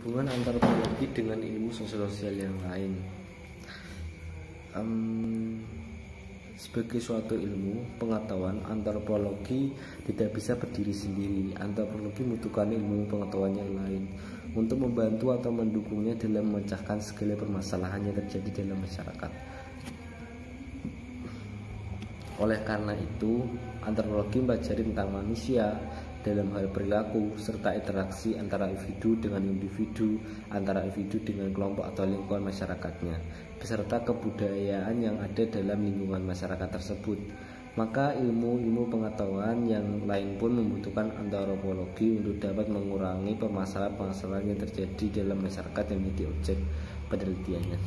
Hubungan antropologi dengan ilmu sosial yang lain. Sebagai suatu ilmu pengetahuan, antropologi tidak bisa berdiri sendiri. Antropologi membutuhkan ilmu pengetahuan yang lain untuk membantu atau mendukungnya dalam memecahkan segala permasalahan yang terjadi dalam masyarakat. Oleh karena itu, antropologi mempelajari tentang manusia dalam hal perilaku serta interaksi antara individu dengan individu, antara individu dengan kelompok atau lingkungan masyarakatnya, beserta kebudayaan yang ada dalam lingkungan masyarakat tersebut. Maka ilmu-ilmu pengetahuan yang lain pun membutuhkan antropologi untuk dapat mengurangi permasalahan-permasalahan yang terjadi dalam masyarakat yang menjadi objek penelitiannya.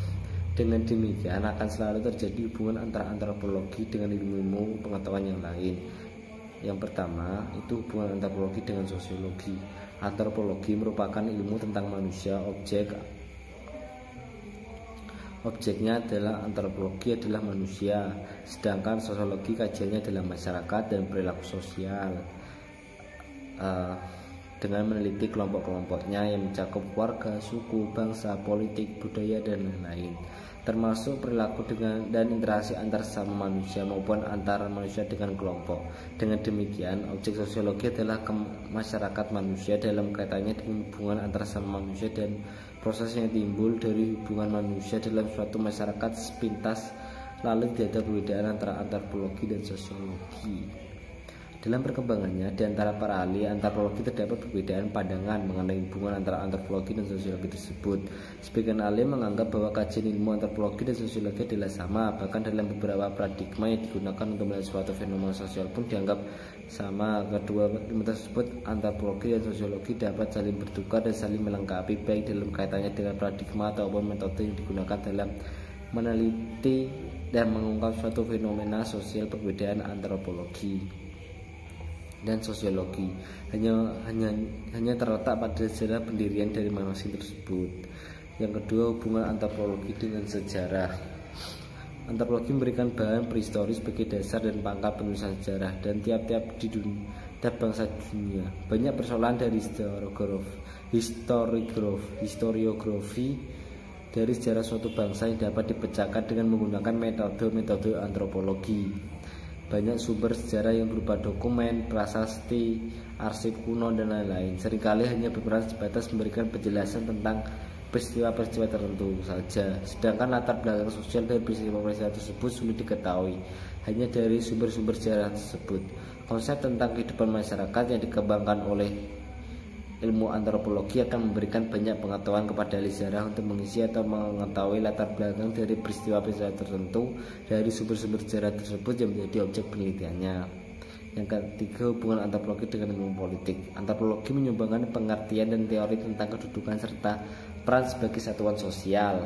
Dengan demikian akan selalu terjadi hubungan antara antropologi dengan ilmu-ilmu pengetahuan yang lain. Yang pertama itu hubungan antropologi dengan sosiologi. Antropologi merupakan ilmu tentang manusia, objeknya adalah antropologi adalah manusia, sedangkan sosiologi kajiannya adalah masyarakat dan perilaku sosial. Dengan meneliti kelompok-kelompoknya yang mencakup keluarga, suku, bangsa, politik, budaya, dan lain-lain, termasuk perilaku dan interaksi antar sesama manusia maupun antar manusia dengan kelompok. Dengan demikian, objek sosiologi adalah masyarakat manusia dalam kaitannya dengan hubungan antar sesama manusia dan proses yang timbul dari hubungan manusia dalam suatu masyarakat sepintas. Lalu tidak ada perbedaan antara antropologi dan sosiologi. Dalam perkembangannya, di antara para ahli antropologi terdapat perbedaan pandangan mengenai hubungan antara antropologi dan sosiologi tersebut. Sebagian ahli menganggap bahwa kajian ilmu antropologi dan sosiologi adalah sama, bahkan dalam beberapa paradigma yang digunakan untuk melihat suatu fenomena sosial pun dianggap sama. Kedua ilmu tersebut, antropologi dan sosiologi, dapat saling bertukar dan saling melengkapi, baik dalam kaitannya dengan paradigma ataupun metode yang digunakan dalam meneliti dan mengungkap suatu fenomena sosial. Perbedaan antropologi dan sosiologi hanya terletak pada sejarah pendirian dari masing-masing tersebut. Yang kedua, hubungan antropologi dengan sejarah. Antropologi memberikan bahan prehistoris sebagai dasar dan pangkal penulisan sejarah, dan tiap bangsa dunia banyak persoalan dari historiografi dari sejarah suatu bangsa yang dapat dipecahkan dengan menggunakan metode antropologi. Banyak sumber sejarah yang berupa dokumen, prasasti, arsip kuno, dan lain-lain seringkali hanya berperan sebatas memberikan penjelasan tentang peristiwa-peristiwa tertentu saja, sedangkan latar belakang sosial dari peristiwa-peristiwa tersebut sulit diketahui hanya dari sumber-sumber sejarah tersebut. Konsep tentang kehidupan masyarakat yang dikembangkan oleh ilmu antropologi akan memberikan banyak pengetahuan kepada ahli sejarah untuk mengisi atau mengetahui latar belakang dari peristiwa-peristiwa tertentu dari sumber-sumber sejarah tersebut yang menjadi objek penelitiannya. Yang ketiga, hubungan antropologi dengan ilmu politik. Antropologi menyumbangkan pengertian dan teori tentang kedudukan serta peran sebagai satuan sosial.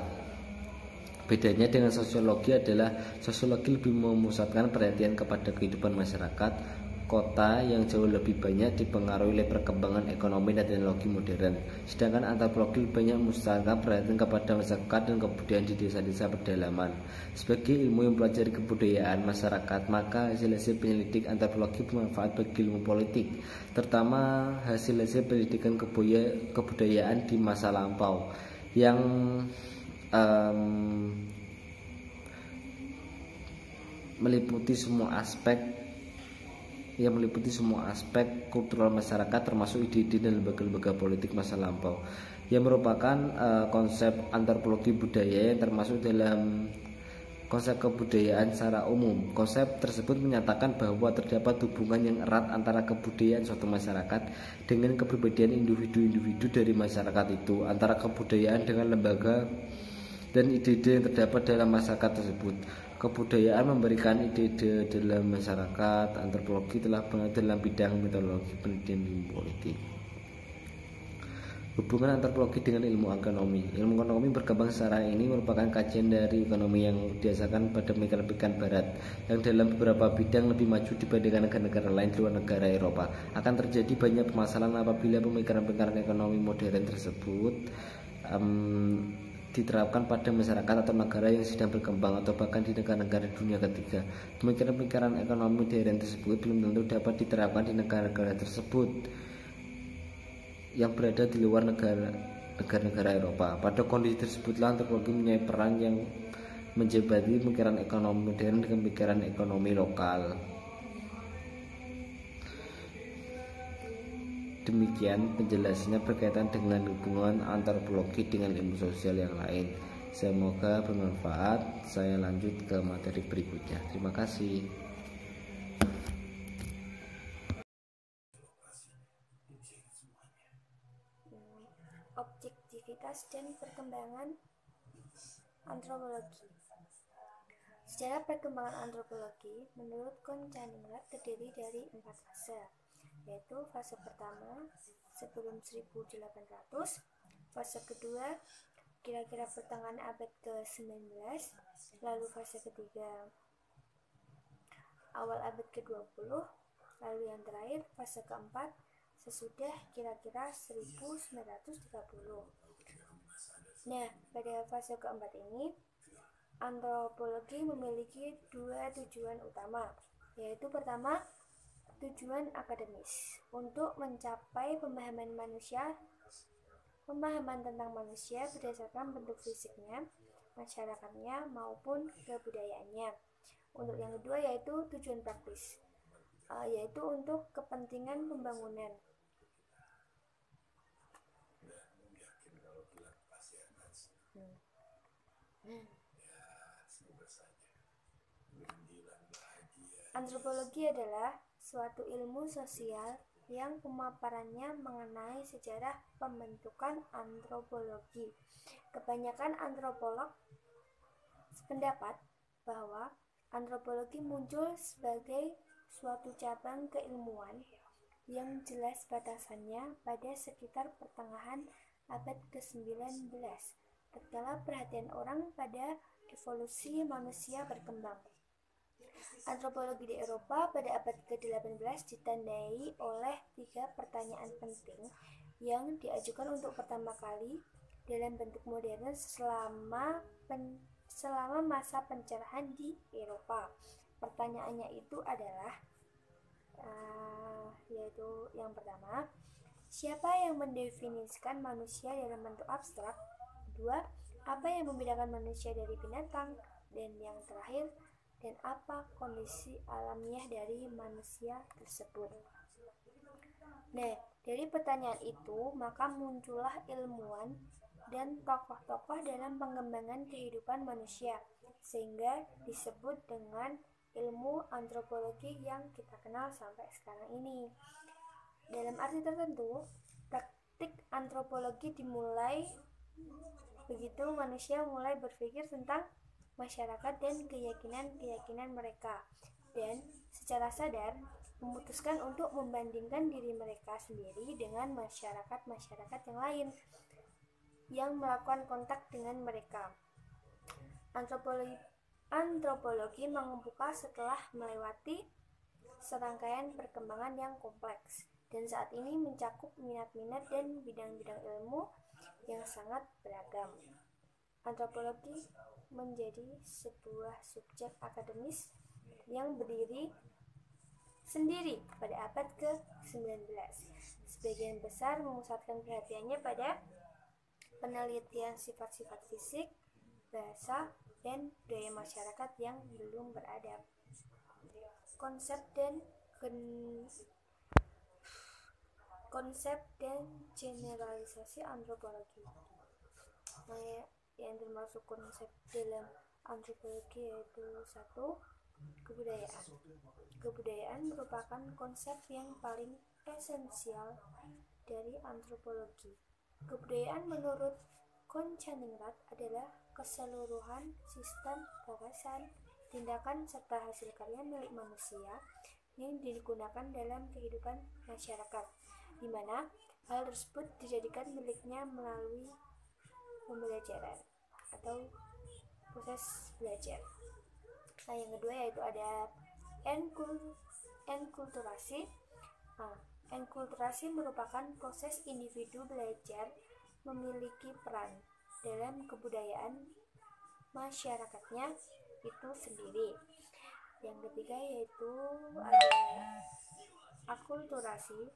Bedanya dengan sosiologi adalah sosiologi lebih memusatkan perhatian kepada kehidupan masyarakat kota yang jauh lebih banyak dipengaruhi oleh perkembangan ekonomi dan teknologi modern, sedangkan antropologi lebih banyak memusatkan perhatian kepada masyarakat dan kebudayaan di desa-desa pedalaman. Sebagai ilmu yang mempelajari kebudayaan masyarakat, maka hasil-hasil penyelidik antropologi bermanfaat bagi ilmu politik, terutama hasil-hasil pendidikan kebudayaan di masa lampau yang meliputi semua aspek kultural masyarakat, termasuk ide-ide dan lembaga-lembaga politik masa lampau, yang merupakan konsep antropologi budaya yang termasuk dalam konsep kebudayaan secara umum. Konsep tersebut menyatakan bahwa terdapat hubungan yang erat antara kebudayaan suatu masyarakat dengan kepribadian individu-individu dari masyarakat itu, antara kebudayaan dengan lembaga dan ide-ide yang terdapat dalam masyarakat tersebut. Kebudayaan memberikan ide-ide dalam masyarakat. Antropologi telah pengetahuan dalam bidang metodologi penelitian ilmu politik. Hubungan antropologi dengan ilmu ekonomi. Ilmu ekonomi berkembang secara ini merupakan kajian dari ekonomi yang didasarkan pada pemikiran barat, yang dalam beberapa bidang lebih maju dibandingkan negara-negara lain di luar negara Eropa. Akan terjadi banyak permasalahan apabila pemikiran-pemikiran ekonomi modern tersebut diterapkan pada masyarakat atau negara yang sedang berkembang atau bahkan di negara-negara dunia ketiga. Pemikiran-pemikiran ekonomi modern tersebut belum tentu dapat diterapkan di negara-negara tersebut yang berada di luar negara negara-negara Eropa. Pada kondisi tersebutlah antropologi punya peran yang menjembatani pemikiran ekonomi modern dengan pemikiran ekonomi lokal. Demikian penjelasannya berkaitan dengan hubungan antropologi dengan ilmu sosial yang lain. Semoga bermanfaat. Saya lanjut ke materi berikutnya. Terima kasih. Objektivitas dan perkembangan antropologi. Sejarah perkembangan antropologi menurut Koncaningrat terdiri dari 4 fase, yaitu fase pertama sebelum 1800, fase kedua kira-kira pertengahan abad ke-19, lalu fase ketiga awal abad ke-20, lalu yang terakhir fase keempat sesudah kira-kira 1930. Nah, pada fase keempat ini antropologi memiliki 2 tujuan utama, yaitu pertama, tujuan akademis untuk mencapai pemahaman tentang manusia berdasarkan bentuk fisiknya, masyarakatnya, maupun kebudayaannya. Untuk yang kedua yaitu tujuan praktis, yaitu untuk kepentingan pembangunan. Antropologi adalah suatu ilmu sosial yang pemaparannya mengenai sejarah pembentukan antropologi. Kebanyakan antropolog sependapat bahwa antropologi muncul sebagai suatu cabang keilmuan yang jelas batasannya pada sekitar pertengahan abad ke-19, tatkala perhatian orang pada evolusi manusia berkembang. Antropologi di Eropa pada abad ke-18 ditandai oleh 3 pertanyaan penting yang diajukan untuk pertama kali dalam bentuk modern selama masa pencerahan di Eropa. Pertanyaannya itu adalah yaitu yang pertama, siapa yang mendefinisikan manusia dalam bentuk abstrak? Kedua, apa yang membedakan manusia dari binatang? Dan yang terakhir, dan apa kondisi alamiah dari manusia tersebut? Nah, dari pertanyaan itu maka muncullah ilmuwan dan tokoh-tokoh dalam pengembangan kehidupan manusia, sehingga disebut dengan ilmu antropologi yang kita kenal sampai sekarang ini. Dalam arti tertentu, praktik antropologi dimulai begitu manusia mulai berpikir tentang masyarakat dan keyakinan mereka, dan secara sadar memutuskan untuk membandingkan diri mereka sendiri dengan masyarakat yang lain yang melakukan kontak dengan mereka. Antropologi mengemuka setelah melewati serangkaian perkembangan yang kompleks, dan saat ini mencakup minat-minat dan bidang-bidang ilmu yang sangat beragam. Antropologi menjadi sebuah subjek akademis yang berdiri sendiri pada abad ke-19. Sebagian besar memusatkan perhatiannya pada penelitian sifat-sifat fisik, bahasa, dan budaya masyarakat yang belum beradab. Konsep dan generalisasi antropologi. Yang termasuk konsep dalam antropologi yaitu 1. Kebudayaan. Kebudayaan merupakan konsep yang paling esensial dari antropologi. Kebudayaan menurut Koncaningrat adalah keseluruhan sistem gagasan, tindakan, serta hasil karya milik manusia yang digunakan dalam kehidupan masyarakat, di mana hal tersebut dijadikan miliknya melalui pembelajaran atau proses belajar. Nah, yang kedua yaitu ada enkulturasi. Enkulturasi merupakan proses individu belajar memiliki peran dalam kebudayaan masyarakatnya itu sendiri. Yang ketiga yaitu ada akulturasi.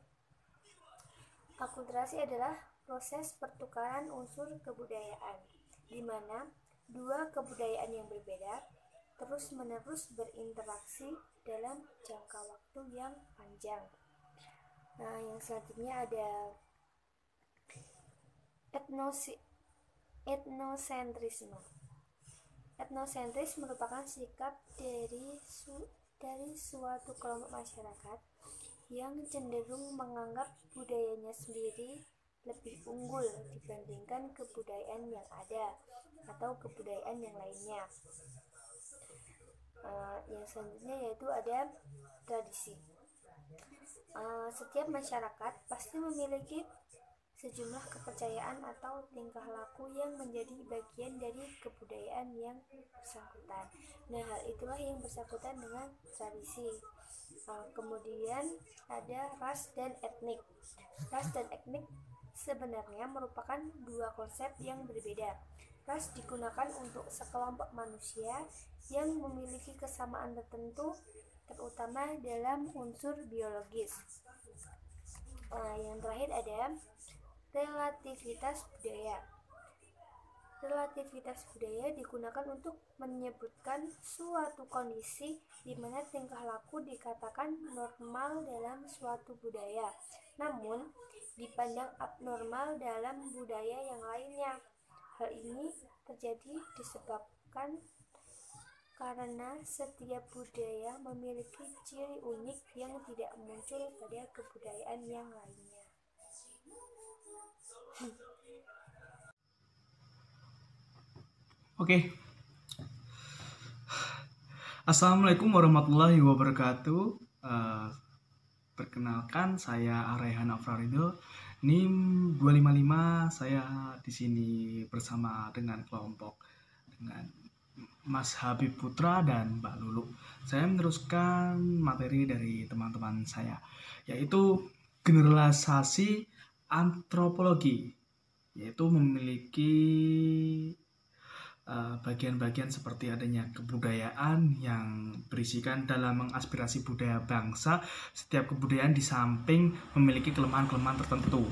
Akulturasi adalah proses pertukaran unsur kebudayaan, di mana dua kebudayaan yang berbeda terus-menerus berinteraksi dalam jangka waktu yang panjang. Nah, yang selanjutnya ada etnosentrisme. Etnosentris merupakan sikap dari suatu kelompok masyarakat yang cenderung menganggap budayanya sendiri lebih unggul dibandingkan kebudayaan yang ada atau kebudayaan yang lainnya. Yang selanjutnya yaitu ada tradisi. Setiap masyarakat pasti memiliki sejumlah kepercayaan atau tingkah laku yang menjadi bagian dari kebudayaan yang bersangkutan. Nah, hal itulah yang bersangkutan dengan tradisi. Kemudian ada ras dan etnik. Ras dan etnik sebenarnya merupakan dua konsep yang berbeda. Ras digunakan untuk sekelompok manusia yang memiliki kesamaan tertentu, terutama dalam unsur biologis. Yang terakhir ada relativitas budaya. Relativitas budaya digunakan untuk menyebutkan suatu kondisi di mana tingkah laku dikatakan normal dalam suatu budaya, namun dipandang abnormal dalam budaya yang lainnya. Hal ini terjadi disebabkan karena setiap budaya memiliki ciri unik yang tidak muncul pada kebudayaan yang lainnya. Oke. Assalamualaikum warahmatullahi wabarakatuh. Perkenalkan, saya Raihan Afrarido, NIM 255. Saya di sini bersama dengan kelompok dengan Mas Habib Putra dan Mbak Lulu. Saya meneruskan materi dari teman-teman saya, yaitu generalisasi antropologi, yaitu memiliki bagian-bagian seperti adanya kebudayaan yang berisikan dalam mengaspirasi budaya bangsa. Setiap kebudayaan di samping memiliki kelemahan-kelemahan tertentu.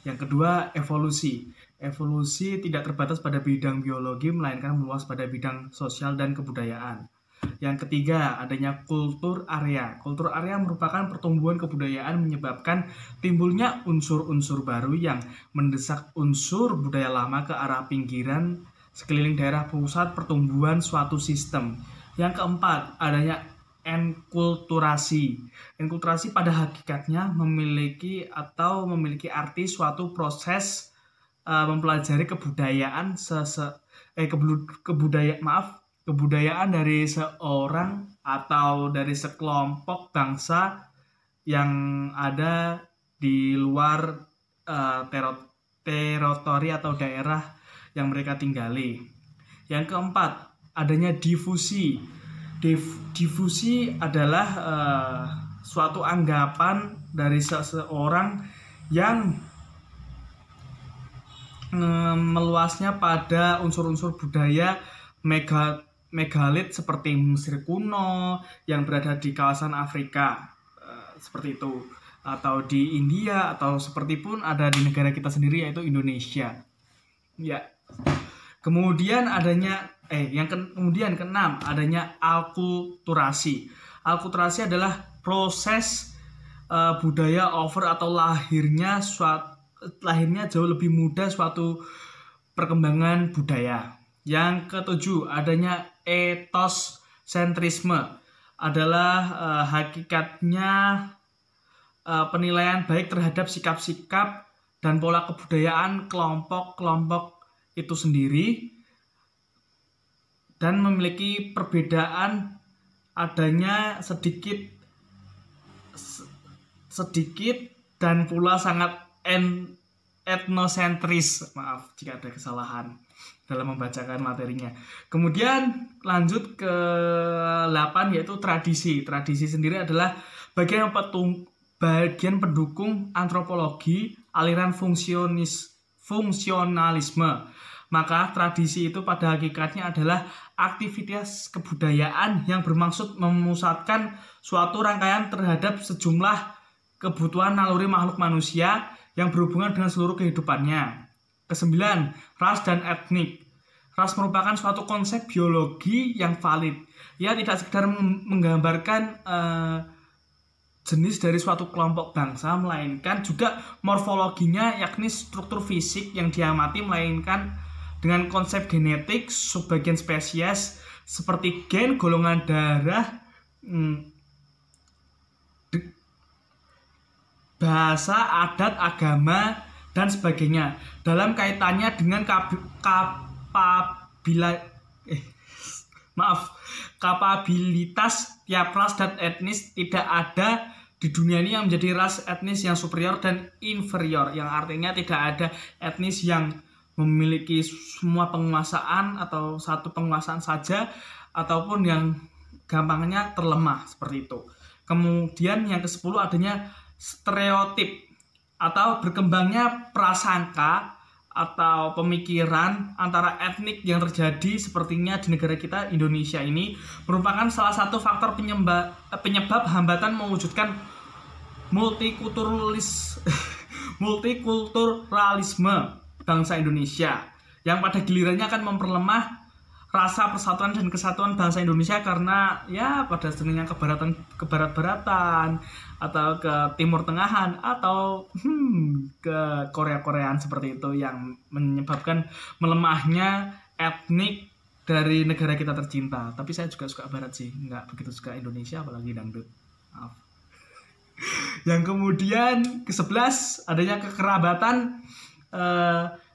Yang kedua, evolusi. Evolusi tidak terbatas pada bidang biologi, melainkan meluas pada bidang sosial dan kebudayaan. Yang ketiga, adanya kultur area. Kultur area merupakan pertumbuhan kebudayaan menyebabkan timbulnya unsur-unsur baru yang mendesak unsur budaya lama ke arah pinggiran sekeliling daerah pusat pertumbuhan suatu sistem. Yang keempat, adanya enkulturasi. Enkulturasi pada hakikatnya memiliki arti suatu proses mempelajari kebudayaan kebudayaan dari seorang atau dari sekelompok bangsa yang ada di luar teritori atau daerah yang mereka tinggali. Yang keempat, adanya difusi. Difusi adalah suatu anggapan dari seseorang yang meluasnya pada unsur-unsur budaya megalit seperti Mesir kuno yang berada di kawasan Afrika, seperti itu, atau di India, atau seperti pun ada di negara kita sendiri yaitu Indonesia. Ya. Kemudian adanya kemudian keenam, adanya alkulturasi. Alkulturasi adalah proses budaya over atau lahirnya jauh lebih mudah suatu perkembangan budaya. Yang ketujuh, adanya etosentrisme. Adalah hakikatnya penilaian baik terhadap sikap-sikap dan pola kebudayaan kelompok-kelompok itu sendiri, dan memiliki perbedaan adanya sedikit dan pula sangat etnosentris. Maaf jika ada kesalahan dalam membacakan materinya. Kemudian lanjut ke 8, yaitu tradisi. Tradisi sendiri adalah bagian pendukung antropologi aliran fungsionalisme. Maka tradisi itu pada hakikatnya adalah aktivitas kebudayaan yang bermaksud memusatkan suatu rangkaian terhadap sejumlah kebutuhan naluri makhluk manusia yang berhubungan dengan seluruh kehidupannya. Kesembilan, ras dan etnik. Ras merupakan suatu konsep biologi yang valid. Ya, tidak sekedar menggambarkan jenis dari suatu kelompok bangsa, melainkan juga morfologinya, yakni struktur fisik yang diamati, melainkan dengan konsep genetik subbagian spesies seperti gen, golongan darah, bahasa, adat, agama, dan sebagainya. Dalam kaitannya dengan kapabilitas tiap ras dan etnis, tidak ada di dunia ini yang menjadi ras etnis yang superior dan inferior, yang artinya tidak ada etnis yang memiliki semua penguasaan atau satu penguasaan saja, ataupun yang gampangnya terlemah seperti itu. Kemudian yang ke-10 adanya stereotip atau berkembangnya prasangka atau pemikiran antara etnik yang terjadi sepertinya di negara kita Indonesia ini merupakan salah satu faktor penyebab hambatan mewujudkan multikulturalisme bangsa Indonesia, yang pada gilirannya akan memperlemah rasa persatuan dan kesatuan bangsa Indonesia, karena ya pada seningnya ke barat-baratan atau ke timur tengahan atau ke Korea-Koreaan seperti itu, yang menyebabkan melemahnya etnik dari negara kita tercinta. Tapi saya juga suka barat sih, nggak begitu suka Indonesia, apalagi dangdut. Maaf. Yang kemudian ke-11 adanya kekerabatan.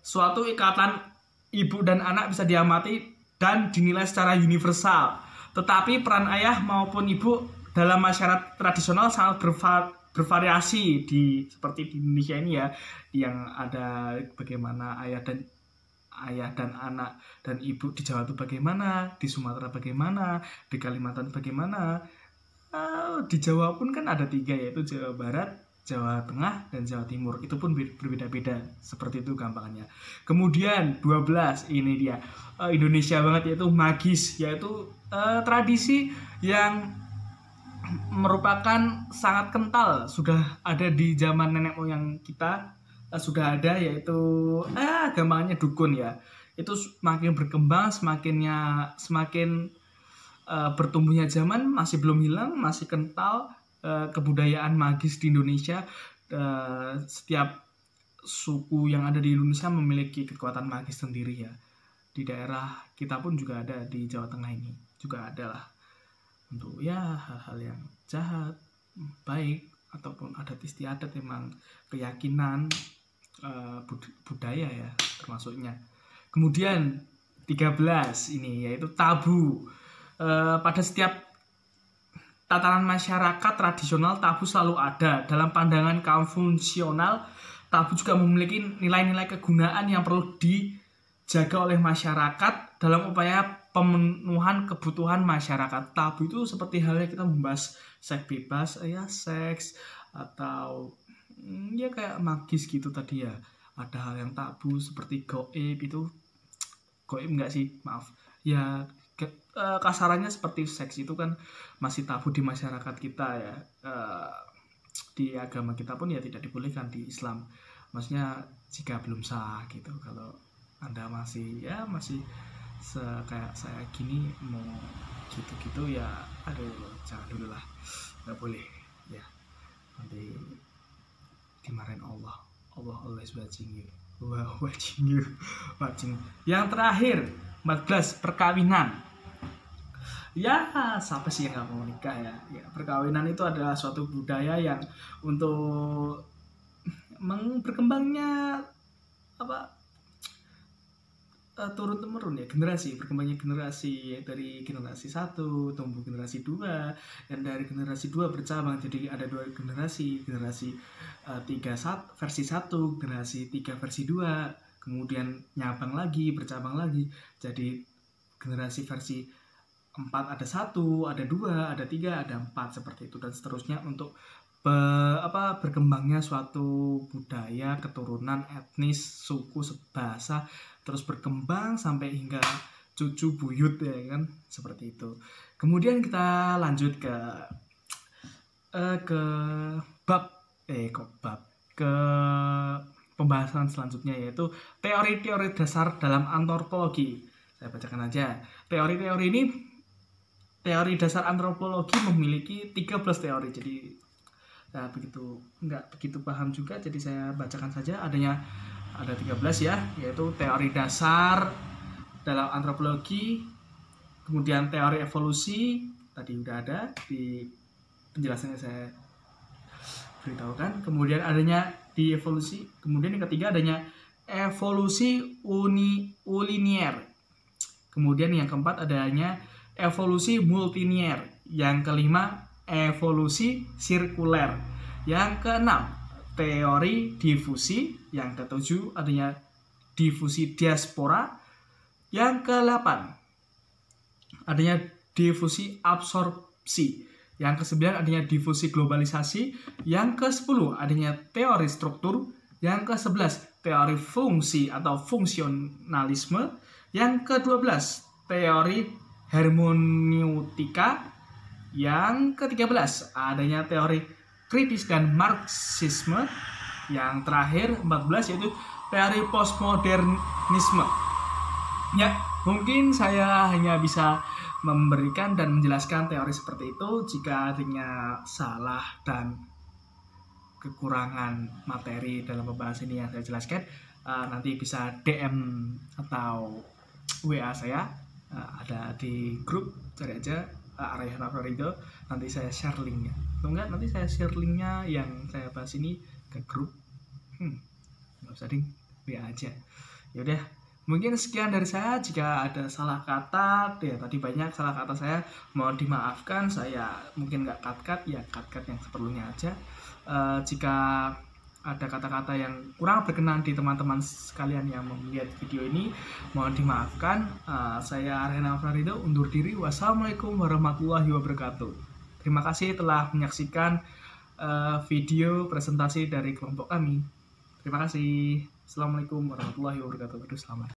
Suatu ikatan ibu dan anak bisa diamati dan dinilai secara universal. Tetapi peran ayah maupun ibu dalam masyarakat tradisional sangat bervariasi seperti di Indonesia ini ya, yang ada bagaimana ayah dan anak dan ibu di Jawa itu bagaimana, di Sumatera bagaimana, di Kalimantan bagaimana. Di Jawa pun kan ada 3, yaitu Jawa Barat, Jawa Tengah, dan Jawa Timur. Itu pun berbeda-beda, seperti itu gampangnya. Kemudian 12, ini dia Indonesia banget, yaitu magis, yaitu tradisi yang merupakan sangat kental, sudah ada di zaman nenek moyang kita, sudah ada, yaitu gampangnya dukun ya. Itu semakin berkembang, semakin bertumbuhnya zaman, masih belum hilang, masih kental kebudayaan magis di Indonesia. Setiap suku yang ada di Indonesia memiliki kekuatan magis sendiri ya. Di daerah kita pun juga ada, di Jawa Tengah ini juga ada lah, untuk ya hal-hal yang jahat, baik, ataupun adat istiadat, memang keyakinan, budaya ya termasuknya. Kemudian 13 ini yaitu tabu. Pada setiap tatanan masyarakat tradisional, tabu selalu ada. Dalam pandangan kaum fungsional, tabu juga memiliki nilai-nilai kegunaan yang perlu dijaga oleh masyarakat dalam upaya pemenuhan kebutuhan masyarakat. Tabu itu seperti halnya kita membahas seks bebas, ya seks, atau ya kayak magis gitu tadi ya. Ada hal yang tabu seperti goib, itu goib enggak sih, maaf ya, kasarannya seperti seks itu kan masih tabu di masyarakat kita ya. Di agama kita pun ya tidak dibolehkan, di Islam maksudnya jika belum sah gitu. Kalau Anda masih kayak saya gini mau gitu-gitu ya, aduh jangan dulu lah, nggak boleh ya, nanti dimarahin Allah always watching you. Yang terakhir 14, perkawinan. Ya, siapa sih yang gak mau nikah ya? Ya, perkawinan itu adalah suatu budaya yang untuk berkembangnya turun-temurun ya, berkembangnya generasi, dari generasi 1 tumbuh generasi 2, dan dari generasi 2 bercabang jadi ada 2 generasi 3 versi 1, generasi 3 versi 2, kemudian bercabang lagi jadi generasi versi 4, ada 1, ada 2, ada 3, ada 4, seperti itu, dan seterusnya, untuk berkembangnya suatu budaya, keturunan, etnis, suku, bahasa, terus berkembang sampai hingga cucu buyut ya kan, seperti itu. Kemudian kita lanjut ke ke pembahasan selanjutnya, yaitu teori-teori dasar dalam antropologi. Saya bacakan aja. Teori-teori ini, teori dasar antropologi memiliki 13 teori. Jadi saya nggak begitu paham juga, jadi saya bacakan saja. Ada 13 ya, yaitu teori dasar dalam antropologi, kemudian teori evolusi, tadi udah ada di penjelasannya saya beritahukan. Kemudian adanya di evolusi, kemudian yang ketiga adanya evolusi ulinier. Kemudian yang keempat adanya evolusi multilinear. Yang kelima evolusi sirkuler. Yang keenam teori difusi. Yang ketujuh adanya difusi diaspora. Yang ke-8 adanya difusi absorpsi. Yang ke-9 adanya difusi globalisasi. Yang ke-10 adanya teori struktur. Yang ke-11 teori fungsi atau fungsionalisme. Yang ke-12 teori hermeneutika. Yang ke-13 adanya teori kritis dan marxisme. Yang terakhir 14 yaitu teori postmodernisme. Ya, mungkin saya hanya bisa memberikan dan menjelaskan teori seperti itu. Jika adanya salah dan kekurangan materi dalam pembahasan ini yang saya jelaskan, nanti bisa DM atau WA saya, ada di grup, cari aja Arayhan Afrarido, nanti saya share linknya. Atau enggak, nanti saya share linknya yang saya bahas ini ke grup. Nggak usah ding, WA aja. Yaudah, mungkin sekian dari saya. Jika ada salah kata, ya tadi banyak salah kata saya, mohon dimaafkan. Saya mungkin nggak cut-cut, ya cut-cut yang seperlunya aja. Jika ada kata-kata yang kurang berkenan di teman-teman sekalian yang melihat video ini, mohon dimaafkan. Saya Arayhan Afrarido undur diri. Wassalamualaikum warahmatullahi wabarakatuh. Terima kasih telah menyaksikan video presentasi dari kelompok kami. Terima kasih. Assalamualaikum warahmatullahi wabarakatuh. Selamat.